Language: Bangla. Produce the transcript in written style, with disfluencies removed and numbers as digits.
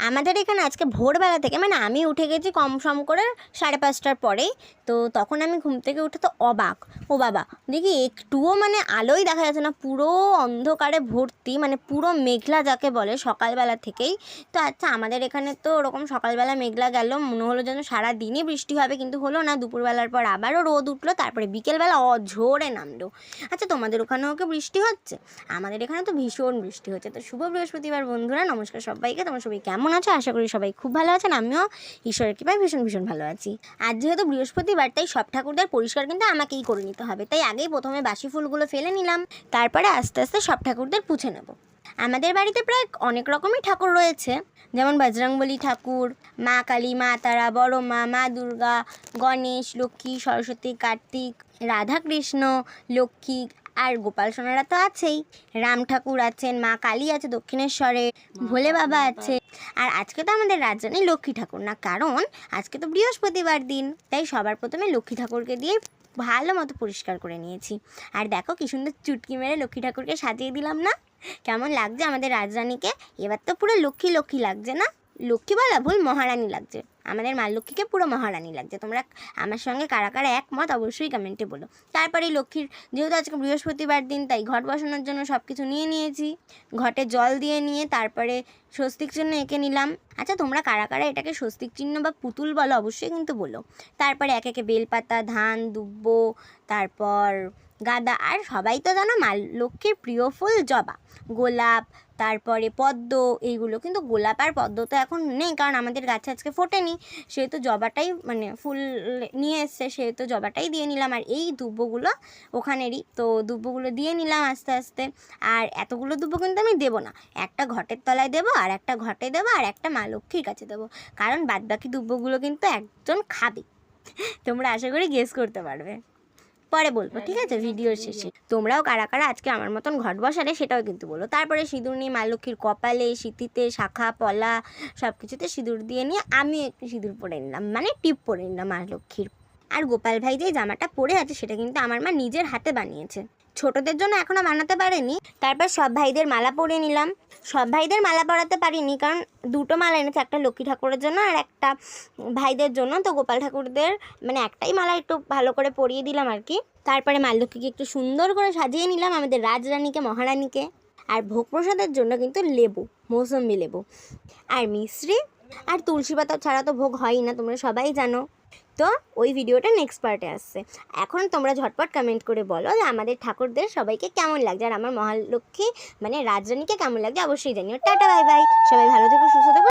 আমাদের এখানে আজকে ভোরবেলা থেকে মানে আমি উঠে গেছি কম সম করে 5:30টার পরেই। তো তখন আমি ঘুম থেকে উঠে তো অবাক, ও বাবা দেখি একটুও মানে আলোই দেখা যাচ্ছে না, পুরো অন্ধকারে ভর্তি, মানে পুরো মেঘলা যাকে বলে সকালবেলা থেকেই। তো আচ্ছা আমাদের এখানে তো ওরকম সকালবেলা মেঘলা গেল, মনে হলো যেন সারাদিনই বৃষ্টি হবে, কিন্তু হলো না। দুপুরবেলার পর আবারও রোদ উঠলো, তারপরে বিকেলবেলা ঝোরে নামলো। আচ্ছা তোমাদের ওখানেও কি বৃষ্টি হচ্ছে? আমাদের এখানে তো ভীষণ বৃষ্টি হচ্ছে। তো শুভ বৃহস্পতিবার বন্ধুরা, নমস্কার সবাইকে। তোমরা সবাই কেমন আছো? আশা করি সবাই খুব ভালো আছেন। আমিও ঈশ্বরের কৃপায় ভীষণ ভালো আছি। আজ যেহেতু বৃহস্পতিবার, তাই সব ঠাকুরদের পরিষ্কার কিন্তু আমাকেই করে নিতে হবে। তাই আগেই প্রথমে বাসি ফুলগুলো ফেলে নিলাম, তারপরে আস্তে আস্তে সব ঠাকুরদের পুছে নেব। আমাদের বাড়িতে প্রায় অনেক রকমই ঠাকুর রয়েছে, যেমন বজরংবলী ঠাকুর, মা কালী, মা তারা, বড় মা, মা দুর্গা, গণেশ, লক্ষ্মী, সরস্বতী, কার্তিক, রাধাকৃষ্ণ, লক্ষ্মী, আর গোপাল সোনারা তো আছেই। রাম ঠাকুর আছেন, মা কালী আছে দক্ষিণেশ্বরে, ভোলে বাবা আছে। আর আজকে তো আমাদের রাজরানী লক্ষ্মী ঠাকুর না, কারণ আজকে তো বৃহস্পতিবার দিন, তাই সবার প্রথমে লক্ষ্মী ঠাকুরকে দিয়ে ভালো মতো পরিষ্কার করে নিয়েছি। আর দেখো কি সুন্দর চুটকি মেরে লক্ষ্মী ঠাকুরকে সাজিয়ে দিলাম না? কেমন লাগছে আমাদের রাজরানীকে? এবার তো পুরো লক্ষ্মী লক্ষ্মী লাগছে না? লক্ষ্মী বলা ভুল, মহারানী লাগছে। আমাদের মা লক্ষ্মীকে পুরো মহারানী লাগছে। তোমরা আমার সঙ্গে কারা কারা একমত অবশ্যই কমেন্টে বলো। তারপরে লক্ষ্মীর, যেহেতু আজকে বৃহস্পতিবার দিন, তাই ঘট বসানোর জন্য সব কিছু নিয়ে নিয়েছি। ঘটে জল দিয়ে নিয়ে তারপরে স্বস্তিক চিহ্ন এঁকে নিলাম। আচ্ছা তোমরা কারা কারা এটাকে স্বস্তিক চিহ্ন বা পুতুল বলো অবশ্যই কিন্তু বলো। তারপরে একে একে বেলপাতা, ধান, দুব্ব, তারপর গাঁদা, আর সবাই তো জানো মা লক্ষ্মীর প্রিয় ফুল জবা, গোলাপ, তারপরে পদ্ম, এইগুলো। কিন্তু গোলাপ আর পদ্ম তো এখন নেই, কারণ আমাদের গাছে আজকে ফোটেনি। সেহেতু জবাটাই মানে ফুল নিয়ে এসছে, সেহেতু জবাটাই দিয়ে নিলাম। আর এই দুব্বগুলো ওখানেরই, তো দুব্বগুলো দিয়ে নিলাম আস্তে আস্তে। আর এতগুলো দুব্ব কিন্তু আমি দেবো না, একটা ঘটের তলায় দেবো, আর একটা ঘটে দেবো, আর একটা মা লক্ষ্মীর কাছে দেবো, কারণ বাদবাকি দুব্বগুলো কিন্তু একজন খাবে। তোমরা আশা করি গেস করতে পারবে, পরে বলবো, ঠিক আছে ভিডিওর শেষে। তোমরাও কারা কারা আজকে আমার মতন ঘট বসালে সেটাও কিন্তু বলো। তারপরে সিঁদুর নিয়ে মা লক্ষ্মীর কপালে, সিঁথিতে, শাখা পলা সব কিছুতে সিঁদুর দিয়ে নিয়ে আমি একটু সিঁদুর পরে নিলাম, মানে টিপ পরে নিলাম মা লক্ষ্মীর। আর গোপাল ভাই যে জামাটা পরে আছে সেটা কিন্তু আমার মা নিজের হাতে বানিয়েছে, ছোটদের জন্য এখনো বানাতে পারেনি। তারপর সব ভাইদের মালা পরিয়ে নিলাম। সব ভাইদের মালা পরাতে পারিনি, কারণ দুটো মালা এনেছে, একটা লক্ষ্মী ঠাকুরের জন্য আর একটা ভাইদের জন্য। তো গোপাল ঠাকুরদের মানে একটাই মালা একটু ভালো করে পরিয়ে দিলাম আর কি। তারপরে মা লক্ষ্মীকে একটু সুন্দর করে সাজিয়ে নিলাম, আমাদের রাজরানীকে, মহারানীকে। আর ভোগ প্রসাদের জন্য কিন্তু লেবু, মৌসম্বি লেবু আর মিশ্রি আর তুলসী পাতা ছাড়া তো ভোগ হয়ই না, তোমরা সবাই জানো। তো ওই ভিডিওটা নেক্সট পার্টে আসছে। এখন তোমরা ঝটপট কমেন্ট করে বলো যে আমাদের ঠাকুরদের সবাইকে কেমন লাগছে, আর আমার মহালক্ষ্মী মানে রাজরানীকে কেমন লাগছে অবশ্যই জানিও। টাটা বাই বাই, সবাই ভালো থেকো, সুস্থ থেকো।